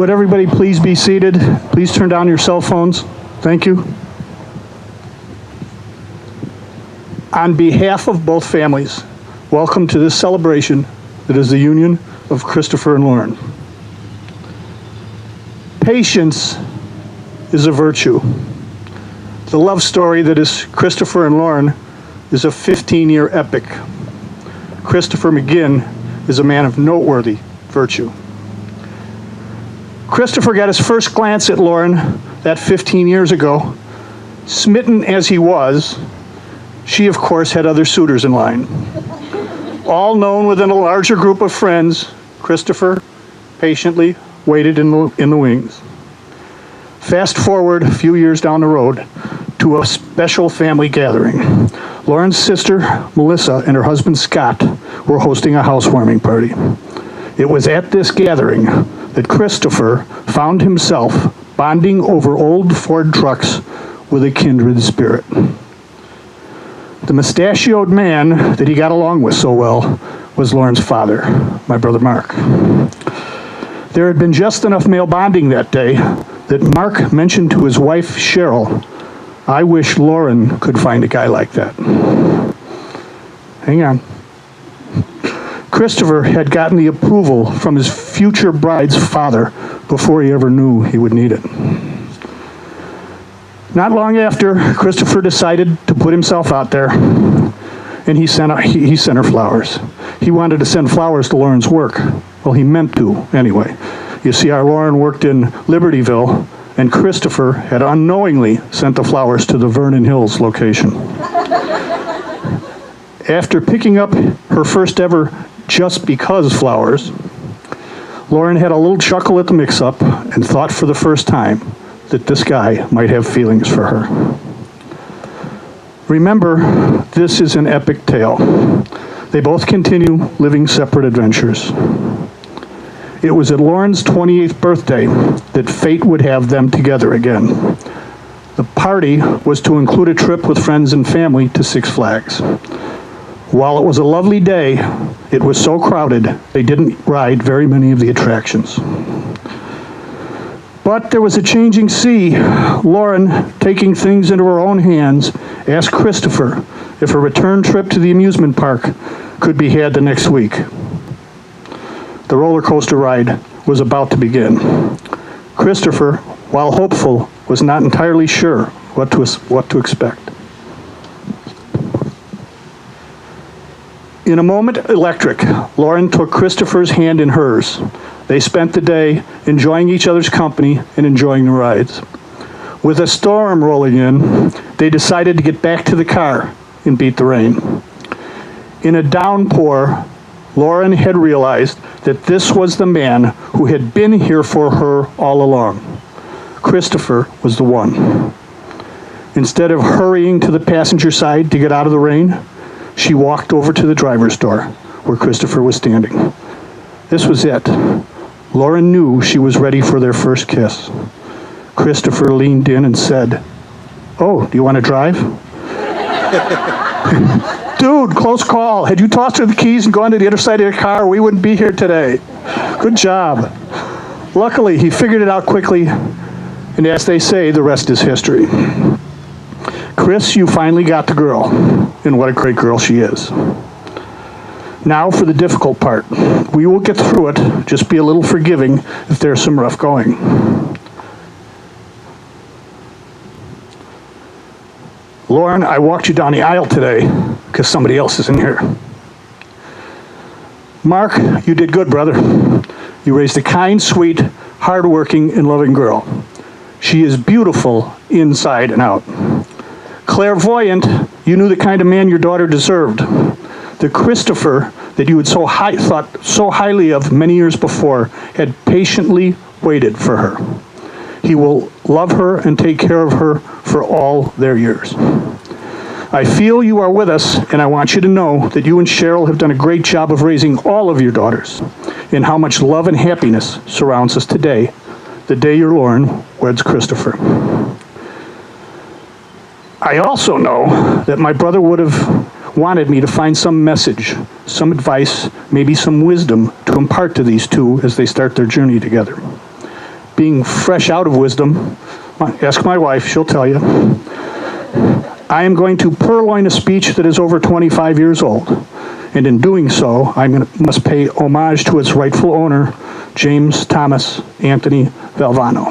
Would everybody please be seated? Please turn down your cell phones. Thank you. On behalf of both families, welcome to this celebration that is the union of Christopher and Lauren. Patience is a virtue. The love story that is Christopher and Lauren is a 15-year epic. Christopher McGinn is a man of noteworthy virtue. Christopher got his first glance at Lauren that 15 years ago. Smitten as he was, she of course had other suitors in line. All known within a larger group of friends, Christopher patiently waited in the wings. Fast forward a few years down the road to a special family gathering. Lauren's sister, Melissa, and her husband, Scott, were hosting a housewarming party. It was at this gathering that Christopher found himself bonding over old Ford trucks with a kindred spirit. The mustachioed man that he got along with so well was Lauren's father, my brother Mark. There had been just enough male bonding that day that Mark mentioned to his wife, Cheryl, "I wish Lauren could find a guy like that." Hang on. Christopher had gotten the approval from his future bride's father before he ever knew he would need it. Not long after, Christopher decided to put himself out there, and he sent her flowers. He wanted to send flowers to Lauren's work. Well, he meant to, anyway. You see, our Lauren worked in Libertyville, and Christopher had unknowingly sent the flowers to the Vernon Hills location. After picking up her first ever Just Because flowers, Lauren had a little chuckle at the mix-up and thought for the first time that this guy might have feelings for her. Remember, this is an epic tale. They both continue living separate adventures. It was at Lauren's 28th birthday that fate would have them together again. The party was to include a trip with friends and family to Six Flags. While it was a lovely day, it was so crowded they didn't ride very many of the attractions. But there was a changing sea. Lauren, taking things into her own hands, asked Christopher if a return trip to the amusement park could be had the next week. The roller coaster ride was about to begin. Christopher, while hopeful, was not entirely sure what to expect. In a moment electric, Lauren took Christopher's hand in hers. They spent the day enjoying each other's company and enjoying the rides. With a storm rolling in, they decided to get back to the car and beat the rain. In a downpour, Lauren had realized that this was the man who had been here for her all along. Christopher was the one. Instead of hurrying to the passenger side to get out of the rain, she walked over to the driver's door where Christopher was standing. This was it. Lauren knew she was ready for their first kiss. Christopher leaned in and said, "Oh, do you want to drive?" "Dude, close call. Had you tossed her the keys and gone to the other side of the car, we wouldn't be here today. Good job." Luckily, he figured it out quickly, and as they say, the rest is history. Chris, you finally got the girl, and what a great girl she is. Now for the difficult part. We will get through it, just be a little forgiving if there's some rough going. Lauren, I walked you down the aisle today because somebody else is in here. Mark, you did good, brother. You raised a kind, sweet, hardworking, and loving girl. She is beautiful inside and out. Clairvoyant, you knew the kind of man your daughter deserved. The Christopher that you had thought so highly of many years before had patiently waited for her. He will love her and take care of her for all their years. I feel you are with us, and I want you to know that you and Cheryl have done a great job of raising all of your daughters, and how much love and happiness surrounds us today, the day your Lauren weds Christopher. I also know that my brother would have wanted me to find some message, some advice, maybe some wisdom to impart to these two as they start their journey together. being fresh out of wisdom, ask my wife, she'll tell you, I am going to purloin a speech that is over 25 years old. And in doing so, I must pay homage to its rightful owner, James Thomas Anthony Valvano.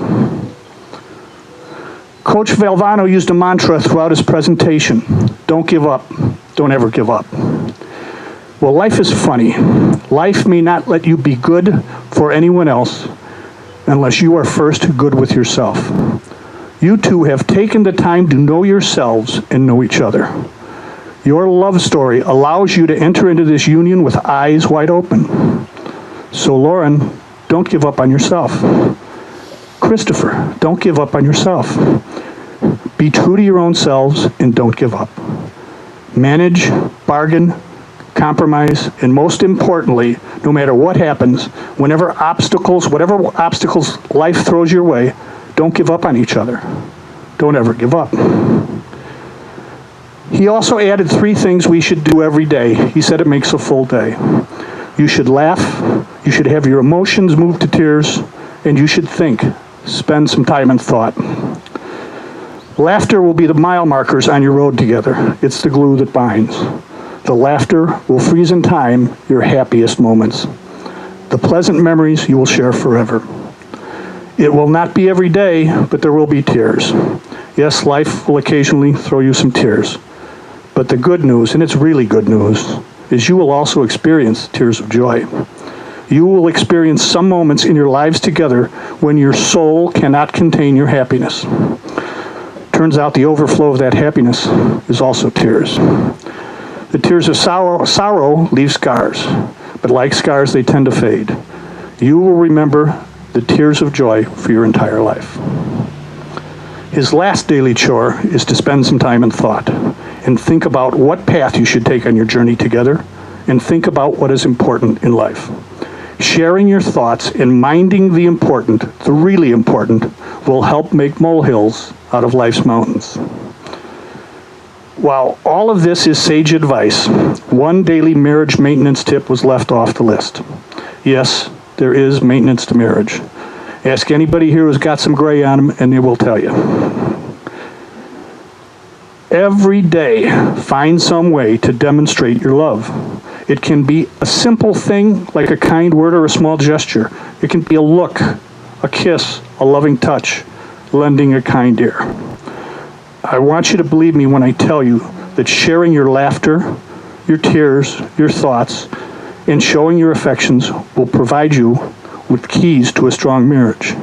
Coach Valvano used a mantra throughout his presentation: don't give up, don't ever give up. Well, life is funny. Life may not let you be good for anyone else unless you are first good with yourself. You two have taken the time to know yourselves and know each other. Your love story allows you to enter into this union with eyes wide open. So Lauren, don't give up on yourself. Christopher, don't give up on yourself. Be true to your own selves and don't give up. Manage, bargain, compromise, and most importantly, no matter what happens, whatever obstacles life throws your way, don't give up on each other. Don't ever give up. He also added 3 things we should do every day. He said it makes a full day. You should laugh, you should have your emotions move to tears, and you should think. Spend some time in thought. Laughter will be the mile markers on your road together. It's the glue that binds. The laughter will freeze in time your happiest moments. The pleasant memories you will share forever. It will not be every day, but there will be tears. Yes, life will occasionally throw you some tears. But the good news, and it's really good news, is you will also experience tears of joy. You will experience some moments in your lives together when your soul cannot contain your happiness. Turns out the overflow of that happiness is also tears. The tears of sorrow leave scars, but like scars, they tend to fade. You will remember the tears of joy for your entire life. His last daily chore is to spend some time in thought and think about what path you should take on your journey together, and think about what is important in life. Sharing your thoughts and minding the important, the really important, will help make molehills out of life's mountains. While all of this is sage advice, one daily marriage maintenance tip was left off the list. Yes, there is maintenance to marriage. Ask anybody here who's got some gray on them and they will tell you. Every day, find some way to demonstrate your love. It can be a simple thing like a kind word or a small gesture. It can be a look, a kiss, a loving touch, lending a kind ear. I want you to believe me when I tell you that sharing your laughter, your tears, your thoughts, and showing your affections will provide you with keys to a strong marriage.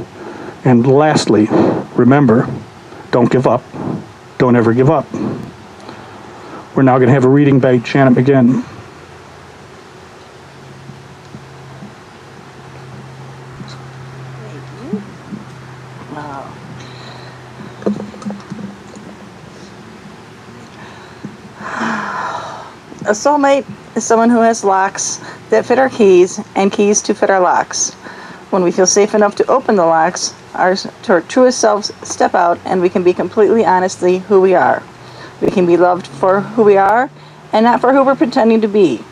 And lastly, remember, don't give up. Don't ever give up. We're now going to have a reading by Janet McGinn. Wow. A soulmate is someone who has locks that fit our keys and keys to fit our locks. When we feel safe enough to open the locks, our truest selves step out and we can be completely honestly who we are. We can be loved for who we are and not for who we're pretending to be.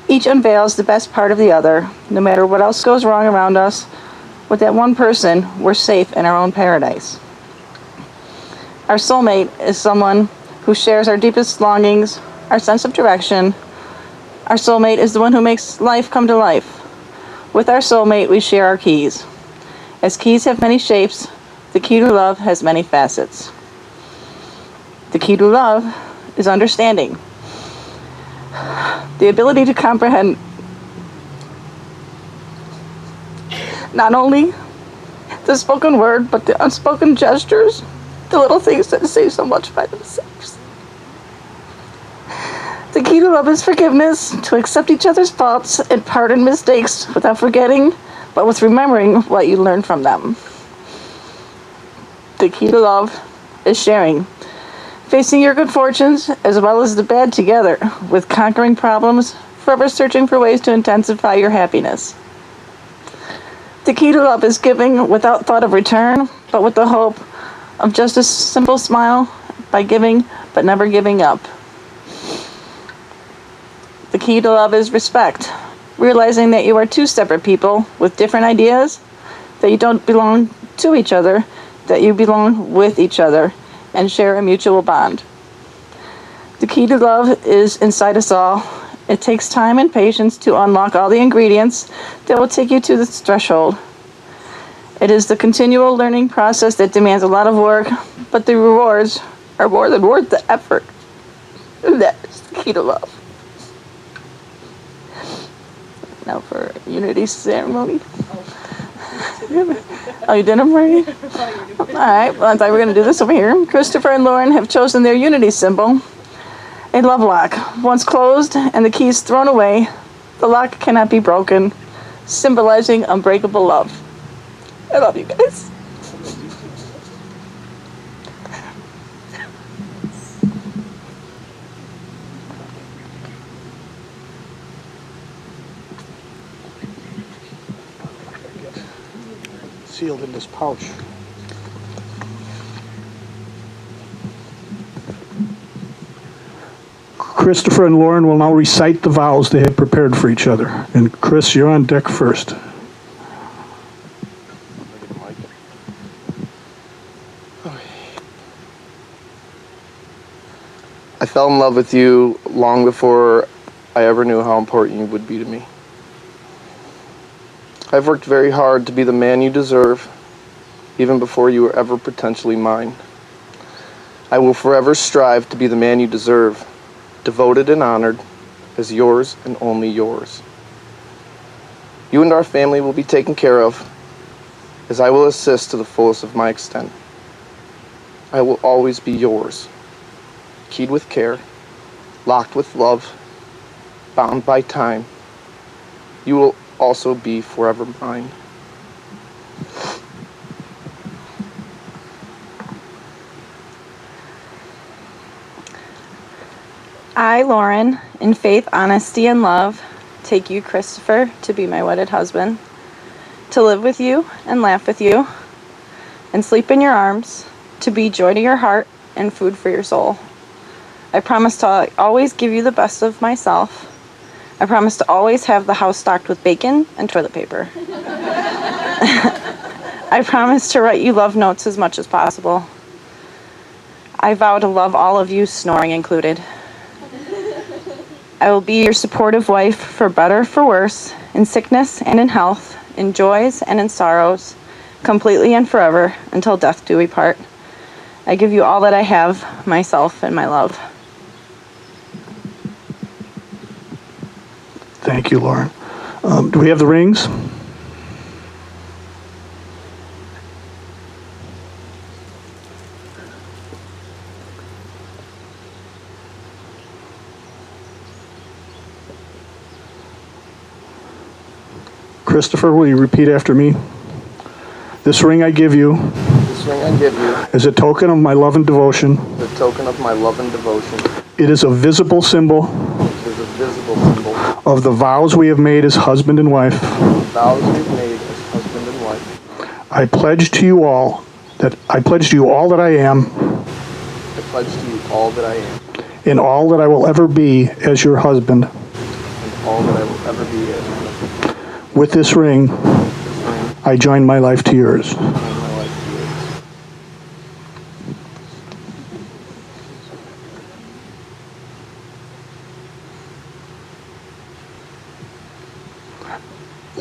Each unveils the best part of the other. No matter what else goes wrong around us, with that one person, we're safe in our own paradise. Our soulmate is someone who shares our deepest longings, our sense of direction. Our soulmate is the one who makes life come to life. With our soulmate, we share our keys. As keys have many shapes, the key to love has many facets. The key to love is understanding. The ability to comprehend not only the spoken word, but the unspoken gestures, the little things that say so much by themselves. The key to love is forgiveness, to accept each other's faults and pardon mistakes without forgetting, but with remembering what you learned from them. The key to love is sharing, facing your good fortunes as well as the bad together, with conquering problems, forever searching for ways to intensify your happiness. The key to love is giving without thought of return, but with the hope of just a simple smile by giving, but never giving up. The key to love is respect, realizing that you are two separate people with different ideas, that you don't belong to each other, that you belong with each other and share a mutual bond. The key to love is inside us all. It takes time and patience to unlock all the ingredients that will take you to this threshold. It is the continual learning process that demands a lot of work, but the rewards are more than worth the effort. And that is the key to love. Now for unity ceremony. Oh, you did them already? All right, well, I thought we were going to do this over here. Christopher and Lauren have chosen their unity symbol, a love lock. Once closed and the keys thrown away, the lock cannot be broken, symbolizing unbreakable love. I love you guys. Sealed in this pouch. Christopher and Lauren will now recite the vows they have prepared for each other. And Chris, you're on deck first. I fell in love with you long before I ever knew how important you would be to me. I've worked very hard to be the man you deserve, even before you were ever potentially mine. I will forever strive to be the man you deserve, devoted and honored as yours and only yours. You and our family will be taken care of, as I will assist to the fullest of my extent. I will always be yours, keyed with care, locked with love, bound by time. You will also be forever mine. I, Lauren, in faith, honesty, and love, take you, Christopher, to be my wedded husband, to live with you and laugh with you, and sleep in your arms, to be joy to your heart and food for your soul. I promise to always give you the best of myself. I promise to always have the house stocked with bacon and toilet paper. I promise to write you love notes as much as possible. I vow to love all of you, snoring included. I will be your supportive wife for better, for worse, in sickness and in health, in joys and in sorrows, completely and forever, until death do we part. I give you all that I have, myself and my love. Thank you, Lauren. Do we have the rings? Christopher, will you repeat after me? This ring I give you This ring I give you as a token of my love and devotion. is a token of my love and devotion. It is a visible symbol It is a visible symbol of the vows we have made as husband and wife. of the vows we've made as husband and wife. I pledge to you all that I am I pledge to you all that I am and all that I will ever be as your husband. and all that I will ever be as your husband. With this ring, This ring, I join my life to yours. I join my life to yours.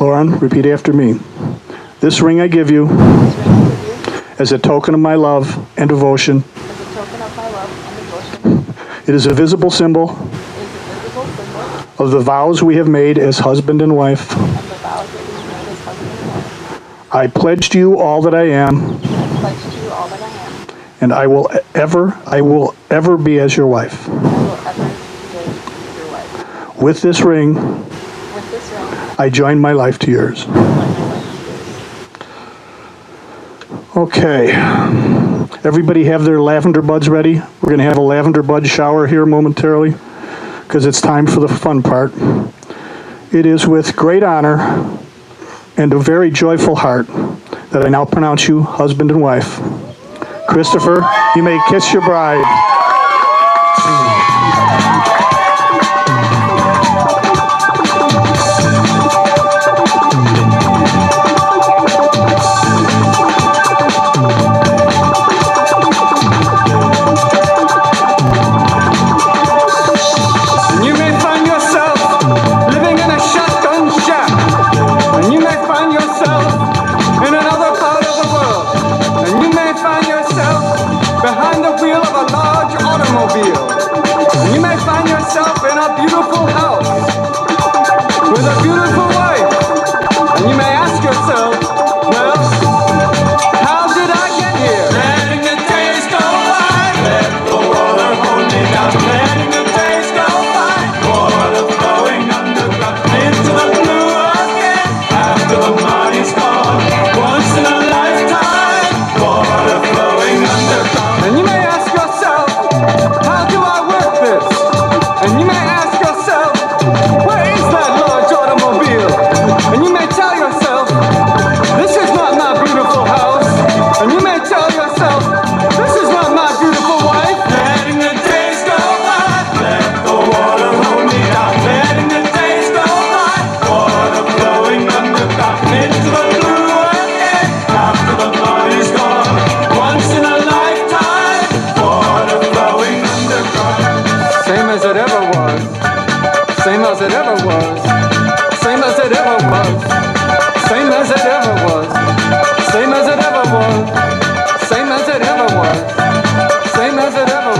Lauren, repeat after me. This ring I give you as a token of my love and devotion. As a token of my love and devotion, It is a visible symbol it is a visible symbol of the vows we have made as husband and wife. of the vows that we made as husband and wife. I pledge to you all that I am, I pledge to you all that I am. and I will ever be as your wife. I will ever be your wife. With this ring, With this ring, I join my life to yours. I join my life to yours. Okay. Everybody have their lavender buds ready? We're going to have a lavender bud shower here momentarily because it's time for the fun part. It is with great honor and a very joyful heart that I now pronounce you husband and wife. Christopher, you may kiss your bride.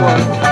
everyone.